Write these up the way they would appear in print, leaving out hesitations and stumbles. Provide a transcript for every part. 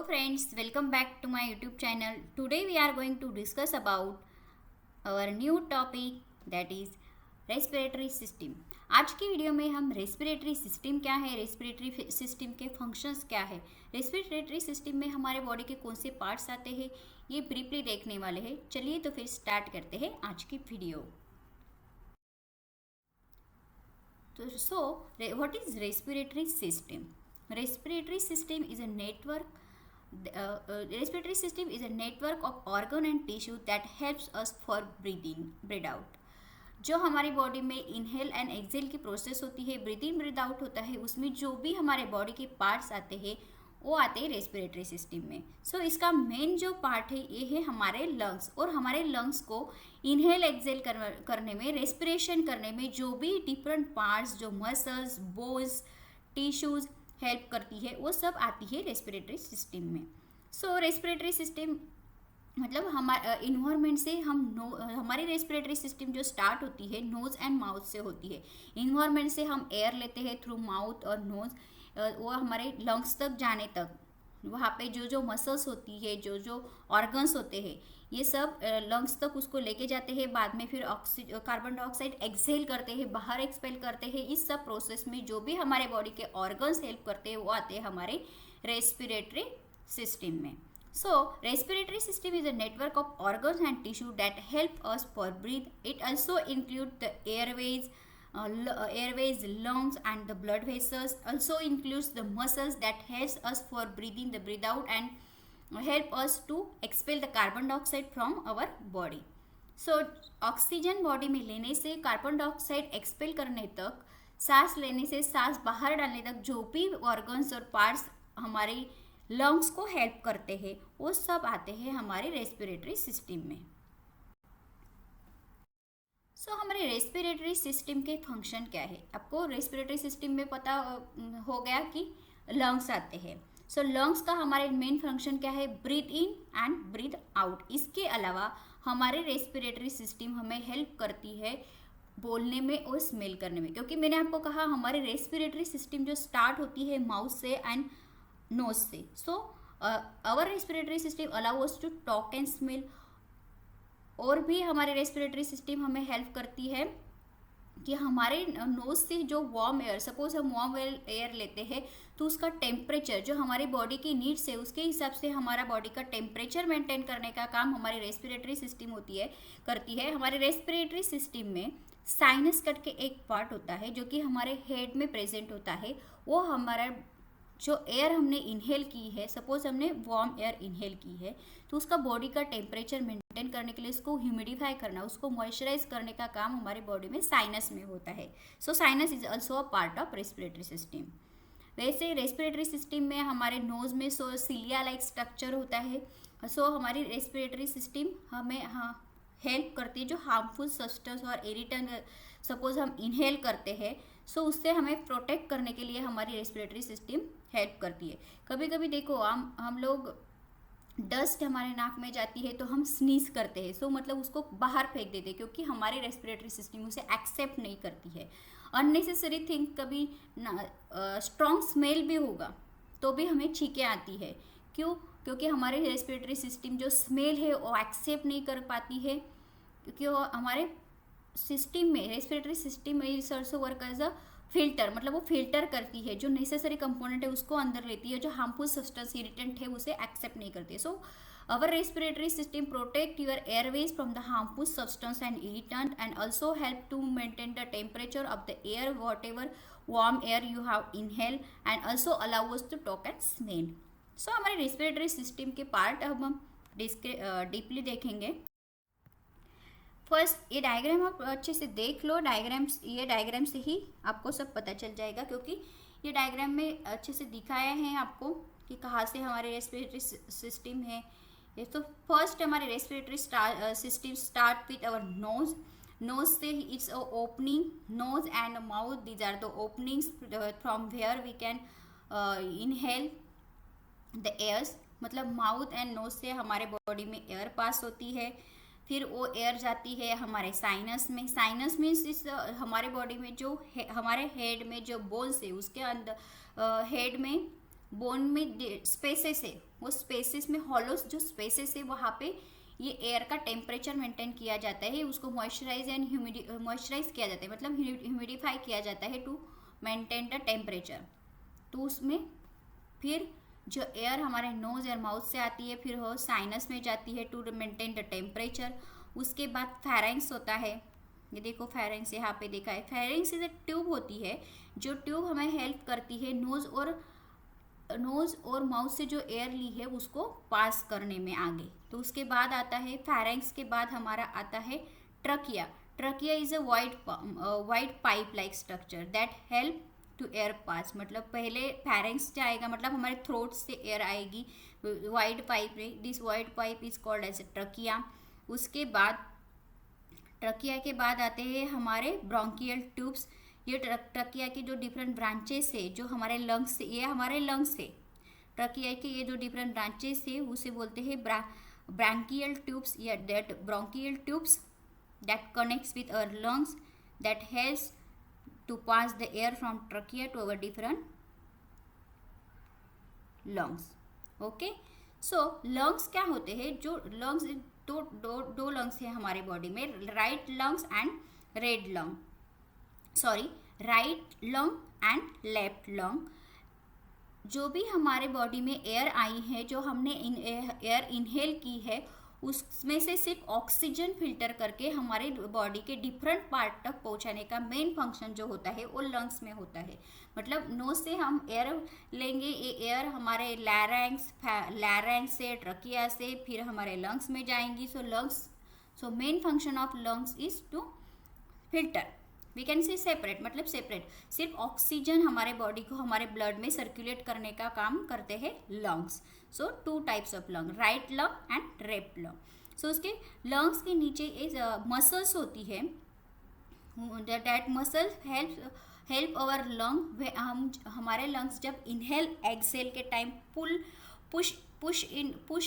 friends, welcome back to my YouTube channel. Today we are going to discuss about our new topic that is respiratory system. आज की video में हम respiratory system क्या है, respiratory system के functions क्या है, रेस्पिरेटरी सिस्टम में हमारे बॉडी के कौन से पार्ट्स आते हैं, ये ब्रीफली देखने वाले हैं। चलिए तो फिर स्टार्ट करते हैं आज की वीडियो। तो what is respiratory system? Respiratory system is a network. Respiratory system is a network of organ and tissue that helps us for breathe out. जो हमारी बॉडी में इनहेल एंड एक्सेल की प्रोसेस होती है, ब्रीथ इन breathe out होता है, उसमें जो भी हमारे बॉडी के पार्ट्स आते हैं वो आते हैं रेस्पिरेटरी सिस्टम में। सो इसका मेन जो पार्ट है ये है हमारे लंग्स, और हमारे लंग्स को इनहेल एक्सेल करने में, रेस्पिरेशन करने में जो भी डिफरेंट पार्ट्स, जो मसल्स, बोन्स, टिश्यूज हेल्प करती है वो सब आती है रेस्पिरेटरी सिस्टम में। सो रेस्पिरेटरी सिस्टम मतलब हमारे इन्वायरमेंट से हमारी रेस्पिरेटरी सिस्टम जो स्टार्ट होती है नोज़ एंड माउथ से होती है। इन्वायरमेंट से हम एयर लेते हैं थ्रू माउथ और नोज़, वो हमारे लंग्स तक जाने तक वहाँ पे जो जो मसल्स होती है, जो जो ऑर्गन्स होते हैं, ये सब लंग्स तक उसको लेके जाते हैं। बाद में फिर कार्बन डाइऑक्साइड एक्सहेल करते हैं, बाहर एक्सपेल करते हैं। इस सब प्रोसेस में जो भी हमारे बॉडी के ऑर्गन्स हेल्प करते हैं वो आते हैं हमारे रेस्पिरेटरी सिस्टम में। So respiratory system is a network of organs and tissue that help us for breath. It also include the airways, lungs and the blood vessels. Also includes the muscles that helps us for breathing the breathe out and help us to expel the carbon dioxide from our body. So oxygen body में लेने से carbon dioxide expel करने तक, सांस लेने से सांस बाहर डालने तक जो भी ऑर्गन्स और पार्ट्स हमारे लंग्स को हेल्प करते हैं वो सब आते हैं हमारे रेस्पिरेटरी सिस्टम में। सो हमारे रेस्पिरेटरी सिस्टम के फंक्शन क्या है? आपको रेस्पिरेटरी सिस्टम में पता हो गया कि लंग्स आते हैं। सो लंग्स का हमारे मेन फंक्शन क्या है? Breathe in and breathe out. इसके अलावा हमारे रेस्पिरेटरी सिस्टम हमें हेल्प करती है बोलने में और स्मेल करने में, क्योंकि मैंने आपको कहा हमारे रेस्पिरेटरी सिस्टम जो स्टार्ट होती है माउथ से एंड नोज से। So our respiratory system allow us to talk and smell. और भी हमारे रेस्पिरेटरी सिस्टम हमें हेल्प करती है कि हमारे नोज से जो वार्म एयर, सपोज हम वार्म एयर लेते हैं तो उसका टेम्परेचर जो हमारी बॉडी की नीड्स है उसके हिसाब से हमारा बॉडी का टेम्परेचर मेंटेन करने का काम हमारी रेस्पिरेटरी सिस्टम करती है। हमारे रेस्पिरेटरी सिस्टम में साइनस कट के एक पार्ट होता है जो कि हमारे हेड में प्रेजेंट होता है। वो हमारा जो एयर हमने इनहेल की है, सपोज हमने वार्म एयर इनहेल की है, तो उसका बॉडी का टेम्परेचर मेंटेन करने के लिए उसको ह्यूमिडिफाई करना, उसको मॉइस्चराइज करने का काम हमारे बॉडी में साइनस में होता है। So sinus is also a part of respiratory system. वैसे रेस्पिरेटरी सिस्टम में हमारे नोज में सिलिया लाइक स्ट्रक्चर होता है। सो हमारी रेस्पिरेटरी सिस्टम हमें हेल्प करती है जो हार्मफुल सब्सटेंस और इरिटेंट सपोज हम इनहेल करते हैं, सो उससे हमें प्रोटेक्ट करने के लिए हमारी रेस्पिरेटरी सिस्टम हेल्प करती है। कभी कभी देखो हम लोग डस्ट हमारे नाक में जाती है तो हम स्नीज करते हैं, सो मतलब उसको बाहर फेंक देते हैं क्योंकि हमारी रेस्पिरेटरी सिस्टम उसे एक्सेप्ट नहीं करती है। अननेसेसरी थिंग, कभी स्ट्रॉन्ग स्मेल भी होगा तो भी हमें छींकें आती है। क्यों? क्योंकि हमारे रेस्पिरेटरी सिस्टम जो स्मेल है वो एक्सेप्ट नहीं कर पाती है, क्योंकि वो हमारे सिस्टम में, रेस्पिरेटरी सिस्टम में is also work as a filter, मतलब वो फिल्टर करती है, जो नेसेसरी कंपोनेंट है उसको अंदर लेती है, जो हार्मफुल सब्सटेंस इरिटेंट है उसे एक्सेप्ट नहीं करती है। सो our respiratory system protect your airways from the harmful substance and irritant and also help to maintain the temperature of the air, whatever warm air you have inhale, and also allow us to talk and smell. So हमारे respiratory system के part अब हम deeply देखेंगे। First ये diagram आप अच्छे से देख लो। ये डायग्राम से ही आपको सब पता चल जाएगा, क्योंकि ये डायग्राम में अच्छे से दिखाया है आपको कि कहाँ से हमारे रेस्पिरेटरी सिस्टम है। ये तो फर्स्ट हमारे respiratory system start with our nose. Nose से it's a opening, nose and mouth, these are the openings from where we can inhale the airs. मतलब माउथ एंड नोज से हमारे बॉडी में air pass होती है, फिर वो एयर जाती है हमारे साइनस में। साइनस मीन्स इस हमारे बॉडी में जो हमारे हेड में जो बोन्स है उसके अंदर हेड में बोन में स्पेसेस है, वो स्पेसेस में हॉलोस जो स्पेसेस है वहाँ पे ये एयर का टेम्परेचर मेंटेन किया जाता है, उसको मॉइस्चराइज एंड मॉइस्चराइज किया जाता है, मतलब ह्यूमिडिफाई किया जाता है टू मेंटेन द टेम्परेचर। तो उसमें फिर जो एयर हमारे नोज और माउथ से आती है फिर वो साइनस में जाती है टू मेंटेन द टेम्परेचर। उसके बाद फेरेंक्स होता है, ये देखो फेरेंक्स यहाँ पे देखा है। फेरेंक्स इज ए ट्यूब होती है, जो ट्यूब हमें हेल्प करती है नोज और माउथ से जो एयर ली है उसको पास करने में आगे। तो उसके बाद आता है फेरेंक्स के बाद हमारा आता है trachea. Trachea is a wide pipe like structure that help to air pass, मतलब पहले फेरेंक्स जाएगा, मतलब हमारे थ्रोट से एयर आएगी वाइड पाइप में, this wide pipe is called as a trachea. उसके बाद ट्रकिया के बाद आते हैं हमारे ब्रोंकियल ट्यूब्स। ये ट्रकिया की जो डिफरेंट ब्रांचेस है जो हमारे लंग्स से, ये हमारे लंग्स है, ट्रकिया के ये जो डिफरेंट ब्रांचेस है उसे बोलते हैं ब्रांकियल ट्यूब्स या that bronchial tubes that connects with our lungs that helps to pass the air from trachea to our different lungs. Okay, so lungs क्या होते हैं, जो लंग्स दो लंग्स है हमारे बॉडी में, right lungs and red lung, sorry right lung and left lung. जो भी हमारे बॉडी में एयर आई है, जो हमने एयर इनहेल की है, उसमें से सिर्फ ऑक्सीजन फिल्टर करके हमारे बॉडी के डिफरेंट पार्ट तक पहुंचाने का मेन फंक्शन जो होता है वो लंग्स में होता है। मतलब नोज से हम एयर लेंगे, ये एयर हमारे लैरेंक्स से, ट्रकिया से, फिर हमारे लंग्स में जाएंगी। So main function of lungs is to filter, we can say separate, मतलब सेपरेट, सिर्फ ऑक्सीजन हमारे बॉडी को, हमारे ब्लड में सर्कुलेट करने का काम करते हैं lungs. So two types of lung, right lung and left lung. So उसके लंग्स के नीचे एक मसल्स होती है, that muscle help our lung, हम हमारे लंग्स जब इनहेल एक्सेल के टाइम पुश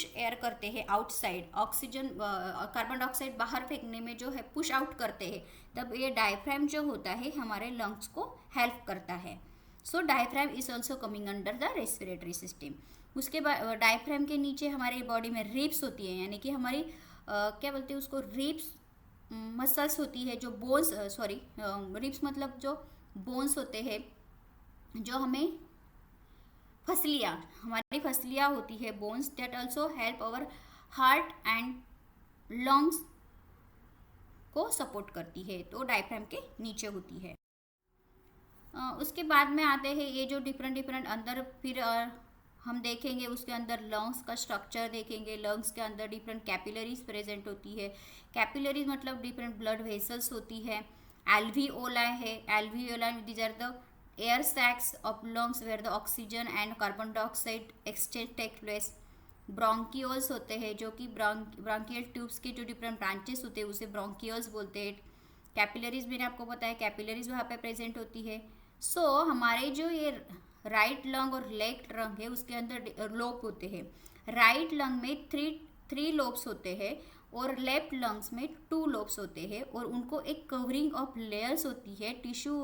एयर करते हैं आउटसाइड, ऑक्सीजन कार्बन डाइऑक्साइड बाहर फेंकने में जो है पुश आउट करते हैं, तब ये डायफ्राम जो होता है हमारे लंग्स को हेल्प करता है। So diaphragm is also coming under the respiratory system. उसके बाद डायफ्राम के नीचे हमारे बॉडी में रिब्स होती है, यानी कि हमारी क्या बोलते हैं उसको, रिब्स मसल्स होती है, जो बोन्स, सॉरी रिब्स मतलब जो बोन्स होते हैं, जो हमें फसलियाँ, हमारी फसलियाँ होती है bones, that also help our heart and lungs को सपोर्ट करती है, तो डायफ्राम के नीचे होती है। उसके बाद में आते हैं ये जो डिफरेंट अंदर, फिर हम देखेंगे उसके अंदर लंग्स का स्ट्रक्चर देखेंगे। लंग्स के अंदर डिफरेंट कैपिलरीज प्रेजेंट होती है, कैपिलरीज मतलब डिफरेंट ब्लड वेसल्स होती है। एल्वियोलाई है, alveoli these are the air sacs of lungs where the oxygen and carbon dioxide exchange take place। Bronchioles होते हैं जो कि ब्रोंकियल ट्यूब्स के जो डिफरेंट ब्रांचेस होते हैं उसे ब्रोंकियोल्स बोलते हैं। कैपिलरीज मैंने आपको बताया, कैपिलरीज वहाँ पे प्रेजेंट होती है। सो हमारे जो ये राइट लंग और लेफ्ट लंग है उसके अंदर लोब होते हैं। राइट लंग में थ्री लोब्स होते हैं और लेफ्ट लंग्स में 2 लोब्स होते हैं, और उनको एक कवरिंग ऑफ लेयर्स होती है टिश्यू,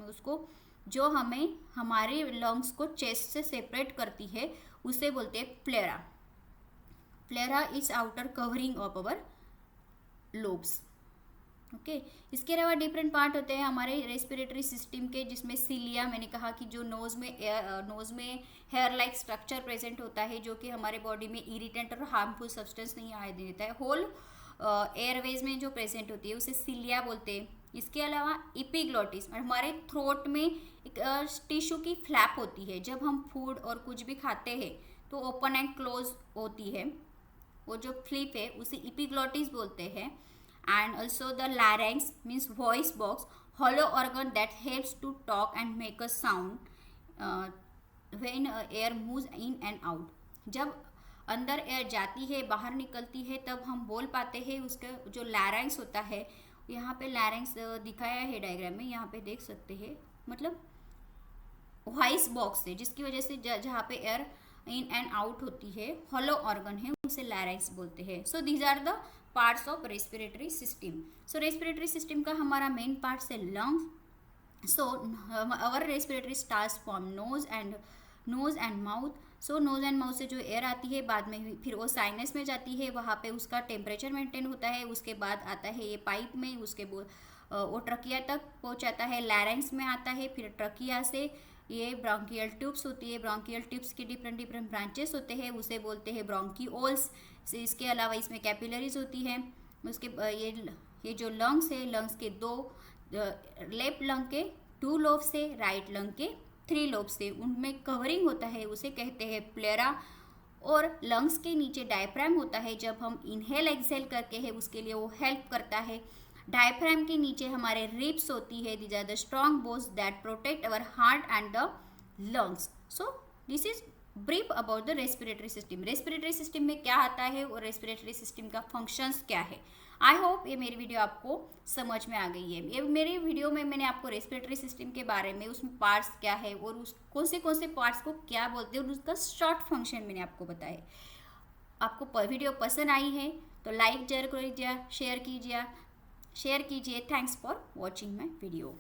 उसको जो हमें हमारे लंग्स को चेस्ट से सेपरेट करती है उसे बोलते हैं pleura. Pleura is outer covering of our lobes. Okay, इसके अलावा डिफरेंट पार्ट होते हैं हमारे रेस्पिरेटरी सिस्टम के, जिसमें सीलिया, मैंने कहा कि जो नोज में हेयर लाइक स्ट्रक्चर प्रेजेंट होता है जो कि हमारे बॉडी में इरिटेंट और हार्मफुल सब्सटेंस नहीं आने देता है, होल एयरवेज में जो प्रेजेंट होती है उसे सीलिया बोलते हैं। इसके अलावा इपिग्लोटिस, हमारे थ्रोट में एक टिश्यू की फ्लैप होती है, जब हम फूड और कुछ भी खाते हैं तो ओपन एंड क्लोज होती है, वो जो फ्लिप है उसे इपिग्लोटिस बोलते हैं। And also the larynx means voice box, hollow organ that helps to talk and make a sound when air moves in and out। जब अंदर एयर जाती है बाहर निकलती है तब हम बोल पाते हैं। उसका जो लैरिंक्स होता है, यहाँ पे लैरिंक्स दिखाया है डायग्राम में, यहाँ पे देख सकते हैं, मतलब वॉइस बॉक्स है जिसकी वजह से जहाँ पे एयर इन एंड आउट होती है, हॉलो ऑर्गन है, उसे लैरिंक्स बोलते हैं। So these are the parts of respiratory system. So respiratory system का हमारा मेन पार्ट है lungs. So our respiratory starts from nose and nose and mouth. So nose and mouth से जो air आती है बाद में फिर वो साइनस में जाती है, वहाँ पे उसका टेम्परेचर मेंटेन होता है, उसके बाद आता है ये पाइप में, उसके वो ट्रकिया तक पहुँचाता है, लैरेंक्स में आता है, फिर ट्रकिया से ये ब्रोंकियल ट्यूब्स होती है, ब्रोंकियल ट्यूब्स के डिफरेंट डिफरेंट ब्रांचेस होते हैं, उसे बोलते हैं ब्रोंकियोल्स। इसके अलावा इसमें कैपिलरीज होती है। उसके ये जो लंग्स है, लंग्स के दो, लेफ्ट लंग के 2 लोब्स है, राइट लंग के 3 लोब्स है, उनमें कवरिंग होता है, उसे कहते हैं प्लेरा। और लंग्स के नीचे डायफ्राम होता है, जब हम इनहेल एक्सहेल करके है उसके लिए वो हेल्प करता है। डायफ्राम के नीचे हमारे रिब्स होती है, these are the strong bones that protect our heart and the lungs. So this is brief about the respiratory system. Respiratory system में क्या आता है और रेस्पिरेटरी सिस्टम का फंक्शंस क्या है। आई होप ये मेरी वीडियो आपको समझ में आ गई है। ये मेरी वीडियो में मैंने आपको रेस्पिरेटरी सिस्टम के बारे में, उसमें पार्ट्स क्या है और उस कौन से पार्ट्स को क्या बोलते हैं और उसका शॉर्ट फंक्शन मैंने आपको बताया। आपको वीडियो पसंद आई है तो लाइक जरूर कीजिए, शेयर कीजिए। Thanks for watching my video.